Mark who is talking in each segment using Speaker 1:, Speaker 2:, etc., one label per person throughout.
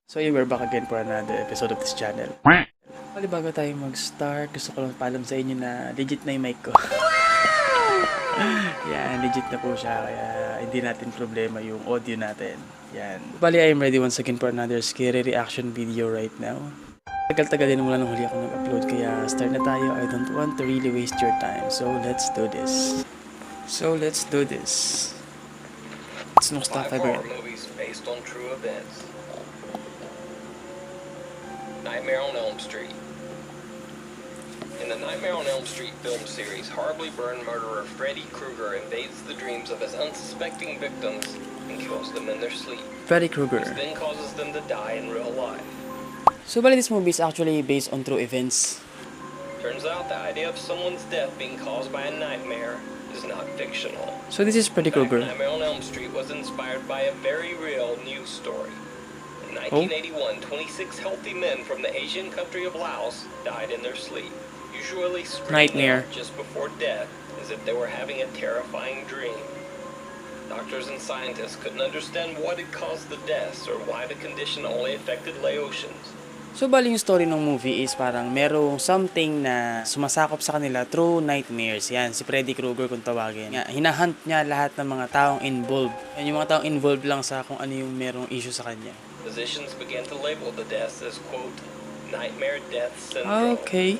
Speaker 1: So yeah, we're back again for another episode of this channel. Bali bago tayo mag-start, gusto ko lang paalam sa inyo na legit na yung mic ko. Yan, legit na po siya, kaya hindi natin problema yung audio natin. Yan. Bali, I am ready once again for another scary reaction video right now. Tagal-tagal din mula nung huli ako nag-upload, kaya start na tayo. I don't want to really waste your time, so let's do this. It's no stuff ever.
Speaker 2: Movies based on true events. Nightmare on Elm Street. In the Nightmare on Elm Street film series, horribly burned murderer Freddy Krueger invades the dreams of his unsuspecting victims and kills them in their sleep.
Speaker 1: Freddy Krueger.
Speaker 2: Which then causes them to die in real life.
Speaker 1: So, bali, this movie is actually based on true events.
Speaker 2: Turns out the idea of someone's death being caused by a nightmare is not fictional.
Speaker 1: So, this is Freddy Krueger.
Speaker 2: Nightmare on Elm Street was inspired by a very real news story. In 1981, 26 healthy men from the Asian country of Laos died in their sleep, usually screaming out just before death as if they were having a terrifying dream. Doctors and scientists couldn't understand what had caused the deaths or why the condition only affected Laotians.
Speaker 1: So, bali yung story ng movie is parang merong something na sumasakop sa kanila through nightmares. Yan, si Freddy Krueger kung tawagin. Hinahunt niya lahat ng mga taong involved. Yan, yung mga taong involved lang sa kung ano yung merong issue sa kanya.
Speaker 2: Physicians began to label the deaths as, quote, nightmare death syndrome.
Speaker 1: Okay.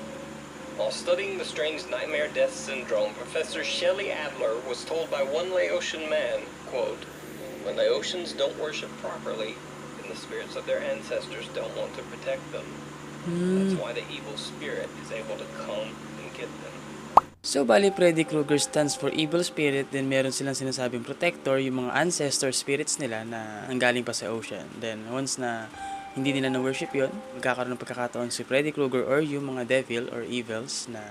Speaker 2: While studying the strange nightmare death syndrome, Professor Shelley Adler was told by one Laotian man, quote, when Laotians don't worship properly, then the spirits of their ancestors don't want to protect them. That's why the evil spirit is able to come and get them.
Speaker 1: So, bali, Freddy Krueger stands for evil spirit, then meron silang sinasabing protector, yung mga ancestor spirits nila na nanggaling pa sa ocean. Then, once na hindi nila na-worship yun, magkakaroon ng pagkakataon si Freddy Krueger or yung mga devil or evils na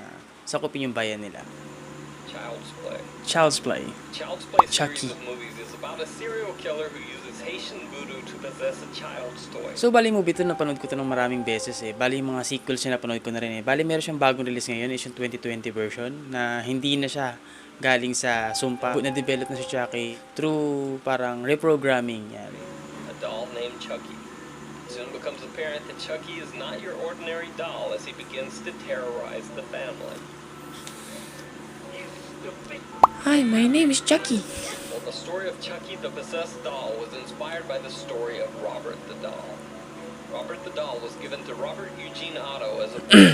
Speaker 1: sakupin yung bayan nila. Child's Play.
Speaker 2: Child's Play
Speaker 1: Chucky.
Speaker 2: series of movies is about a serial killer who uses Haitian voodoo to possess a child's toy.
Speaker 1: So, bali movie ito, napanood ko ito ng maraming beses eh. Bali, mga sequels na napanood ko na rin eh. Bali, meron siyang bagong release ngayon, is yung 2020 version, na hindi na siya galing sa sumpa. Na-develop na si Chucky through parang reprogramming. Yan.
Speaker 2: A doll named Chucky. It soon becomes apparent that Chucky is not your ordinary doll as he begins to terrorize the family.
Speaker 1: Hi, my name is Chucky.
Speaker 2: Well, the story of Chucky the Possessed Doll was inspired by the story of Robert the Doll. Robert the Doll was given to Robert Eugene Otto as a boy.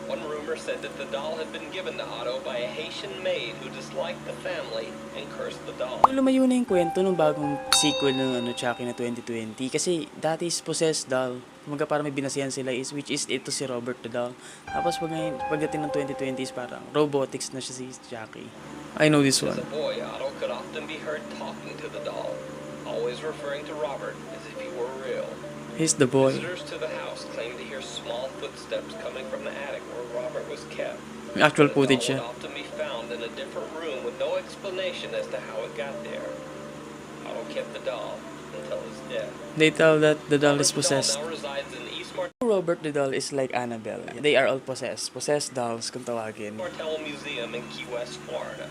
Speaker 2: One rumor said that the doll had been given to Otto by a Haitian maid who disliked the family and cursed the doll.
Speaker 1: Lumayo na yung kwento ng bagong sequel ng Chucky na 2020 kasi dati is Possessed Doll. Kumbaga parang may binasihan sila which is ito si Robert the Doll. Tapos pagdating ng 2020 is parang robotics na siya si Chucky. I know this one.
Speaker 2: As a boy, Otto could often be heard talking to the doll, always referring to Robert as if he were real.
Speaker 1: He's the boy.
Speaker 2: Visitors to the house claimed to hear small footsteps coming from the attic where Robert was kept.
Speaker 1: May actual footage
Speaker 2: The
Speaker 1: siya.
Speaker 2: doll would often be found in a different room with no explanation as to how it got there. Otto kept the doll until his death.
Speaker 1: They tell that the doll is
Speaker 2: Robert the
Speaker 1: possessed.
Speaker 2: doll now resides in East
Speaker 1: Robert the Doll is like Annabelle. They are all possessed. Possessed dolls kung tawagin.
Speaker 2: Martell Museum in Key West, Florida.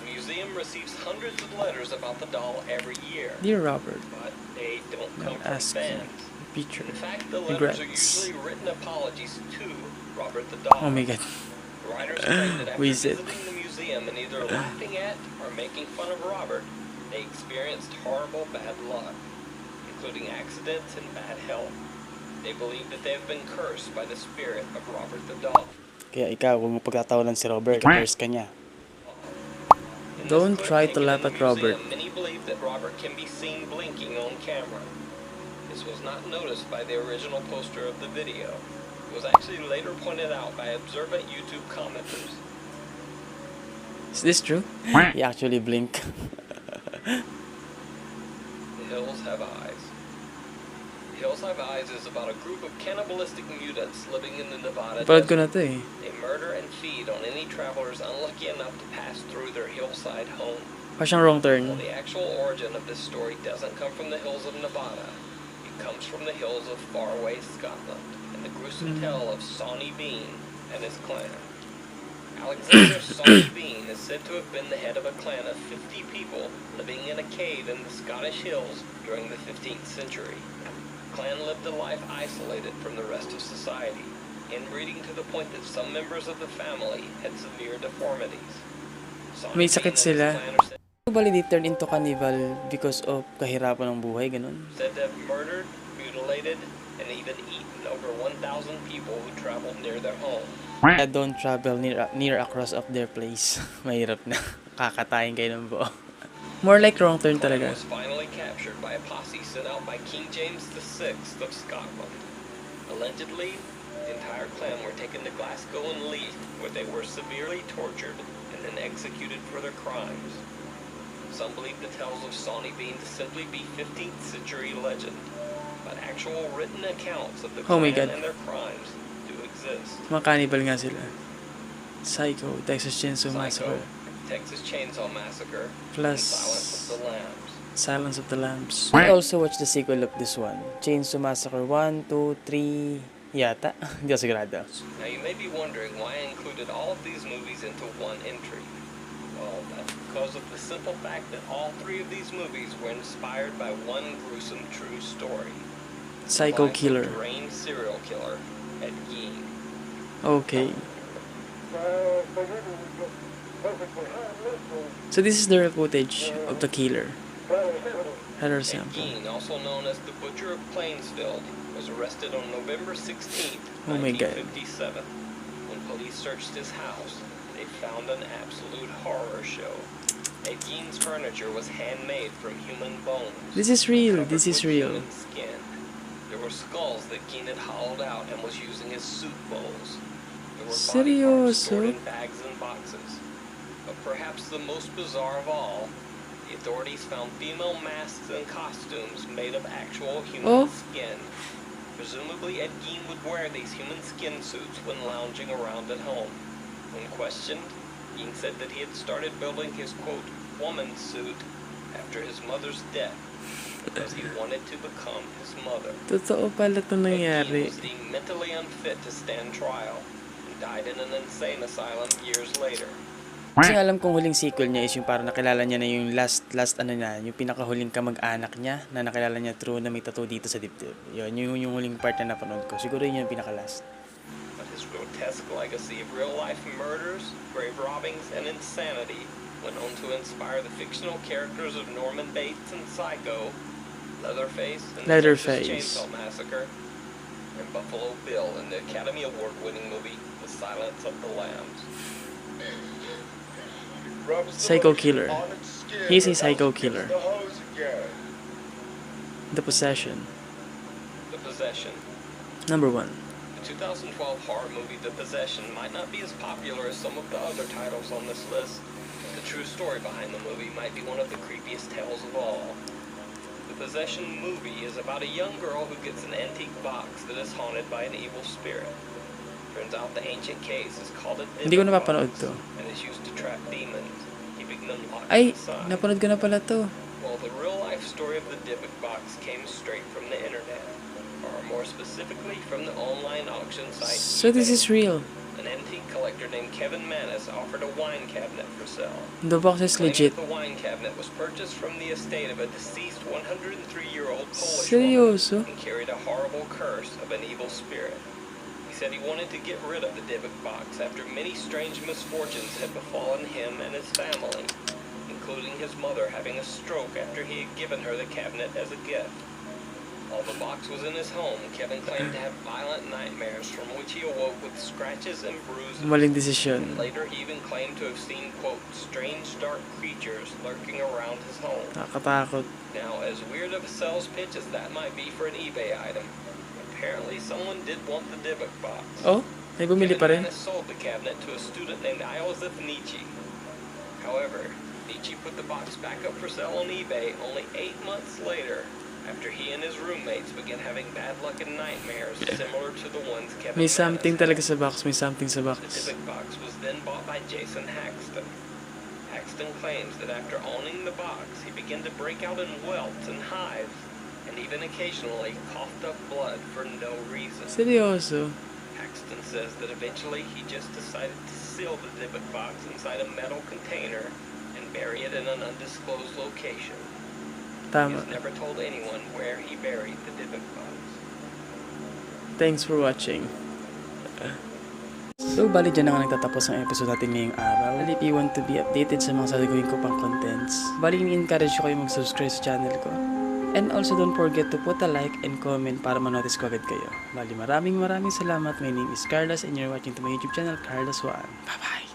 Speaker 2: The museum receives hundreds of letters about the doll every year.
Speaker 1: Dear Robert,
Speaker 2: But they don't come from
Speaker 1: ask you.
Speaker 2: fans.
Speaker 1: Picture.
Speaker 2: In fact, the letters are
Speaker 1: Regrets.
Speaker 2: usually written apologies to Robert the doll.
Speaker 1: Oh my god.
Speaker 2: The writers claim that after
Speaker 1: Visit.
Speaker 2: visiting the museum and either laughing at or making fun of Robert, they experienced horrible bad luck, including accidents and bad health. They believe that they have been cursed by the spirit of Robert the doll.
Speaker 1: Kaya ikaw, kung pagkatawanan si Robert, curse ka niya.
Speaker 2: In this
Speaker 1: Don't
Speaker 2: clip
Speaker 1: try to
Speaker 2: taken
Speaker 1: laugh
Speaker 2: in the
Speaker 1: at Robert.
Speaker 2: museum, many believe that Robert can be seen blinking on camera. This was not noticed by the original poster of the video. It was actually later pointed out by observant YouTube commenters.
Speaker 1: Is this true? He actually blink.
Speaker 2: The Hills Have Eyes. The Hills Have Eyes is about a group of cannibalistic mutants living in the Nevada
Speaker 1: Parad ko
Speaker 2: desert.
Speaker 1: na to eh.
Speaker 2: They murder and feed on any travelers unlucky enough to pass through their hillside home.
Speaker 1: Parang wrong
Speaker 2: Well,
Speaker 1: turn.
Speaker 2: the actual origin of this story doesn't come from the hills of Nevada. It comes from the hills of faraway Scotland and the gruesome tale of Sawney Bean and his clan. Alexander Sawney Bean is said to have been the head of a clan of 50 people living in a cave in the Scottish hills during the 15th century. The clan lived a life isolated from the rest of society, inbreeding to the point that some members of the family had severe deformities.
Speaker 1: May sakit sila. Bali di turn into cannibal because of kahirapan ng buhay, ganun.
Speaker 2: Said to have murdered, mutilated, and even eaten over 1,000 people who traveled near their home.
Speaker 1: I don't travel near across of their place. Mahirap na. Kakatayin kayo ng buo. More like wrong turn
Speaker 2: The clan
Speaker 1: talaga.
Speaker 2: was finally captured by a posse sent out by King James VI of Scotland. Allegedly, the entire clan were taken to Glasgow and Leith, where they were severely tortured and then executed for their crimes. Some believe the tales of Sawney Bean to simply be 15th century legend, but actual written accounts of the
Speaker 1: Oh my
Speaker 2: clan
Speaker 1: God.
Speaker 2: and their crimes do exist.
Speaker 1: Mga cannibal nga sila. Psycho, Texas Chainsaw
Speaker 2: Psycho,
Speaker 1: Massacre,
Speaker 2: Texas Chainsaw Massacre,
Speaker 1: plus
Speaker 2: and Silence of the Lambs.
Speaker 1: Silence of the Lambs. I also watched the sequel of this one. Chainsaw Massacre 1, 2, 3, yata. Hindi ako sigurado.
Speaker 2: Now you may be wondering why I included all of these movies into one entry. Well, that's because of the simple fact that all three of these movies were inspired by one gruesome true story.
Speaker 1: Psycho
Speaker 2: Life of
Speaker 1: Killer.
Speaker 2: deranged serial killer, Ed Gein.
Speaker 1: Okay. So this is the real footage of the killer. Header
Speaker 2: Ed
Speaker 1: sample.
Speaker 2: Gein, also known as the Butcher of Plainsfield, was arrested on November 16th,
Speaker 1: Oh my God.
Speaker 2: 1957. When police searched his house, they found an absolute horror show. Ed Gein's furniture was handmade from human bones.
Speaker 1: This is real.
Speaker 2: covered
Speaker 1: This is
Speaker 2: with
Speaker 1: real.
Speaker 2: human skin. There were skulls that Gein had hollowed out and was using as soup bowls. There were body parts stored in
Speaker 1: Seryoso?
Speaker 2: bags and boxes. But perhaps the most bizarre of all, the authorities found female masks and costumes made of actual
Speaker 1: Oh.
Speaker 2: human skin. Presumably, Ed Gein would wear these human skin suits when lounging around at home. When questioned, Gein said that he had started building his, quote, woman suit after his mother's death because he wanted to become his mother.
Speaker 1: Totoo pala ito
Speaker 2: Ed Gein
Speaker 1: nangyari.
Speaker 2: was deemed mentally unfit to stand trial and died in an insane asylum years later.
Speaker 1: Kasi alam kong huling sequel niya is yung parang nakilala niya na yung last ano na, yung pinakahuling kamag-anak niya na nakilala niya through na may tattoo dito sa dibdib. Yun, yung huling part na napanood ko. Siguro yun yung pinaka-last.
Speaker 2: But his grotesque legacy of real-life murders, grave robbings, and insanity went on to inspire the fictional characters of Norman Bates and Psycho, Leatherface and the
Speaker 1: Leatherface.
Speaker 2: Texas Chainsaw Massacre, and Buffalo Bill in the Academy Award-winning movie The Silence of the Lambs.
Speaker 1: Psycho Killer. He's a psycho killer. The Possession.
Speaker 2: The Possession.
Speaker 1: Number 1.
Speaker 2: The 2012 horror movie The Possession might not be as popular as some of the other titles on this list, but the true story behind the movie might be one of the creepiest tales of all. The Possession movie is about a young girl who gets an antique box that is haunted by an evil spirit. Turns out the ancient case is called a
Speaker 1: Hindi ko
Speaker 2: Dybbuk
Speaker 1: napapanood
Speaker 2: box
Speaker 1: to.
Speaker 2: and is used to trap demons, keeping them locked
Speaker 1: Ay,
Speaker 2: inside.
Speaker 1: napanood ko na pala to.
Speaker 2: Well, the real-life story of the Dybbuk box came straight from the internet, or more specifically from the online auction site
Speaker 1: So this
Speaker 2: eBay.
Speaker 1: is real.
Speaker 2: An antique collector named Kevin Manis offered a wine cabinet for sale.
Speaker 1: The box is
Speaker 2: Claiming
Speaker 1: legit.
Speaker 2: that the wine cabinet was purchased from the estate of a deceased 103-year-old Polish woman
Speaker 1: Seryoso?
Speaker 2: and carried a horrible curse of an evil spirit. He said he wanted to get rid of the Dybbuk box after many strange misfortunes had befallen him and his family, including his mother having a stroke after he had given her the cabinet as a gift. While the box was in his home, Kevin claimed to have violent nightmares from which he awoke with scratches and bruises.
Speaker 1: Maling desisyon.
Speaker 2: Later, he even claimed to have seen, quote, strange dark creatures lurking around his home.
Speaker 1: Nakakatakot.
Speaker 2: Now, as weird of a sales pitch as that might be for an eBay item, apparently someone did want the Dybbuk box.
Speaker 1: Oh, may bumili pa rin.
Speaker 2: Kevin Manis sold the cabinet to a student named Iosif Nietzsche. However, Nietzsche put the box back up for sale on eBay only 8 months later, after he and his roommates began having bad luck and nightmares similar to the ones Kevin
Speaker 1: May
Speaker 2: Manis
Speaker 1: something
Speaker 2: had.
Speaker 1: talaga sa box. May something sa
Speaker 2: The
Speaker 1: box.
Speaker 2: Dybbuk box was then bought by Jason Haxton. Haxton claims that after owning the box, he began to break out in welts and hives, and even occasionally coughed up blood for no reason.
Speaker 1: Seryoso?
Speaker 2: Haxton says that eventually he just decided to seal the Dybbuk box inside a metal container and bury it in an undisclosed location. He
Speaker 1: Tama.
Speaker 2: has never told anyone where he buried the Dybbuk bones.
Speaker 1: Thanks for watching. So, bali dyan na nga nagtatapos ang episode natin ngayong araw. Bali, if you want to be updated sa mga sasaguhin ko pang contents, bali, i-encourage ko kayo mag-subscribe sa channel ko. And also, don't forget to put a like and comment para ma-notice ko agad kayo. Bali, maraming salamat. My name is Carlos and you're watching to my YouTube channel, Carlos Juan. Bye-bye!